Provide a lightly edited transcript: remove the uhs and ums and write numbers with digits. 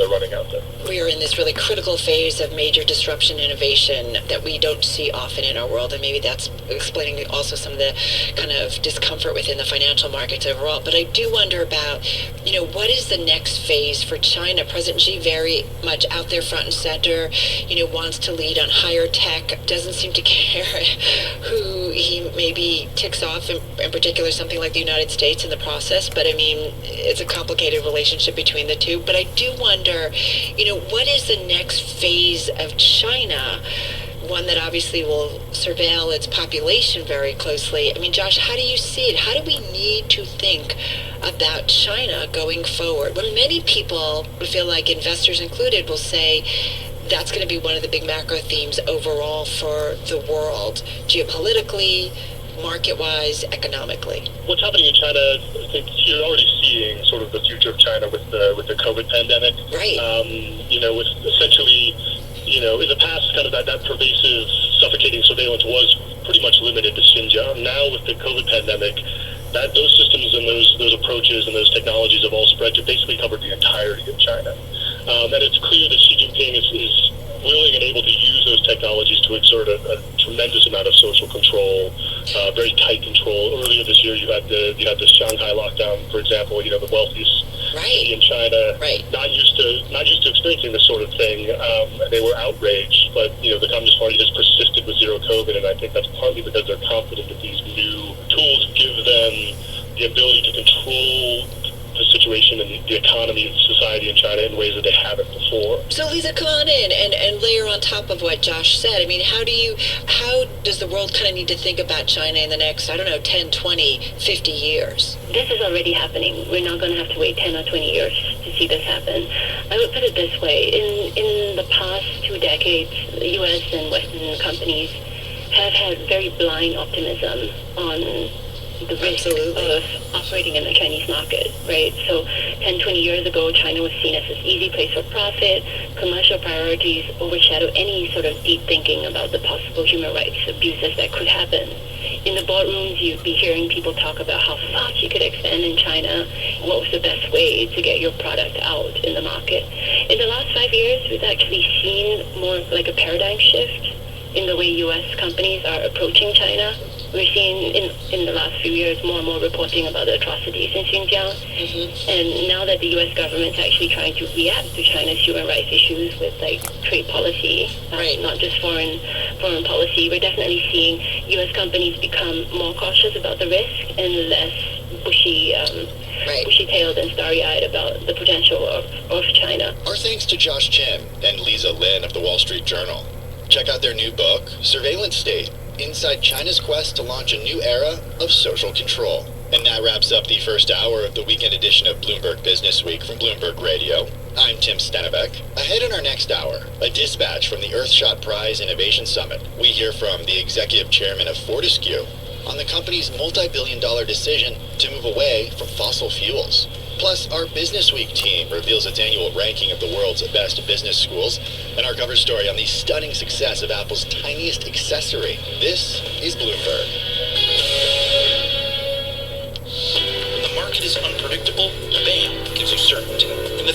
they're running out there. We are in this really critical phase of major disruption innovation that we don't see often in our world, and maybe that's explaining also some of the kind of discomfort within the financial markets overall. But I do wonder about, what is the next phase for China? President Xi very much out there front and center, wants to lead on higher tech, doesn't seem to care who he maybe ticks off, in particular something like the United States in the process. But I mean, it's a complicated relationship between the two. But I do wonder, what is the next phase of China? One that obviously will surveil its population very closely. I mean, Josh, how do you see it? How do we need to think about China going forward? When many people feel like, investors included, will say that's going to be one of the big macro themes overall for the world, geopolitically, market-wise, economically. What's happening in China, I think you're already seeing sort of the future of China with the COVID pandemic. Right. With essentially, in the past, kind of that pervasive, suffocating surveillance was pretty much limited to Xinjiang. Now with the COVID pandemic, those systems and those approaches and those technologies have all spread to basically cover the entirety of China. And it's clear that Xi Jinping is willing and able to use those technologies to exert a tremendous amount of social control, very tight control. Earlier this year, you had the Shanghai lockdown, for example. The wealthiest city in China, not used to experiencing this sort of thing. They were outraged, but the Communist Party has persisted with zero COVID, and I think that's partly because they're confident that these new tools give them the ability to control the situation and the economy and society in China in ways that they haven't before. So Lisa, come on in and layer on top of what Josh said. I mean, how does the world kind of need to think about China in the next, 10, 20, 50 years? This is already happening. We're not going to have to wait 10 or 20 years to see this happen. I would put it this way. In the past 2 decades, the U.S. and Western companies have had very blind optimism on the risk of operating in the Chinese market, right? So 10, 20 years ago, China was seen as this easy place for profit. Commercial priorities overshadow any sort of deep thinking about the possible human rights abuses that could happen. In the boardrooms, you'd be hearing people talk about how fast you could expand in China, what was the best way to get your product out in the market. In the last 5 years, we've actually seen more like a paradigm shift in the way U.S. companies are approaching China. We're seeing in the last few years more and more reporting about the atrocities in Xinjiang. Mm-hmm. And now that the U.S. government's actually trying to react to China's human rights issues with trade policy, not just foreign policy, we're definitely seeing U.S. companies become more cautious about the risk and less bushy-tailed and starry-eyed about the potential of China. Our thanks to Josh Chin and Lisa Lin of the Wall Street Journal. Check out their new book, Surveillance State: Inside China's Quest to Launch a New Era of Social Control. And that wraps up the first hour of the weekend edition of Bloomberg Business Week from Bloomberg Radio. I'm Tim Stenevec. Ahead in our next hour, a dispatch from the Earthshot Prize Innovation Summit. We hear from the executive chairman of Fortescue on the company's multi-billion-dollar decision to move away from fossil fuels. Plus, our Business Week team reveals its annual ranking of the world's best business schools, and our cover story on the stunning success of Apple's tiniest accessory. This is Bloomberg. When the market is unpredictable, BAM gives you certainty. In the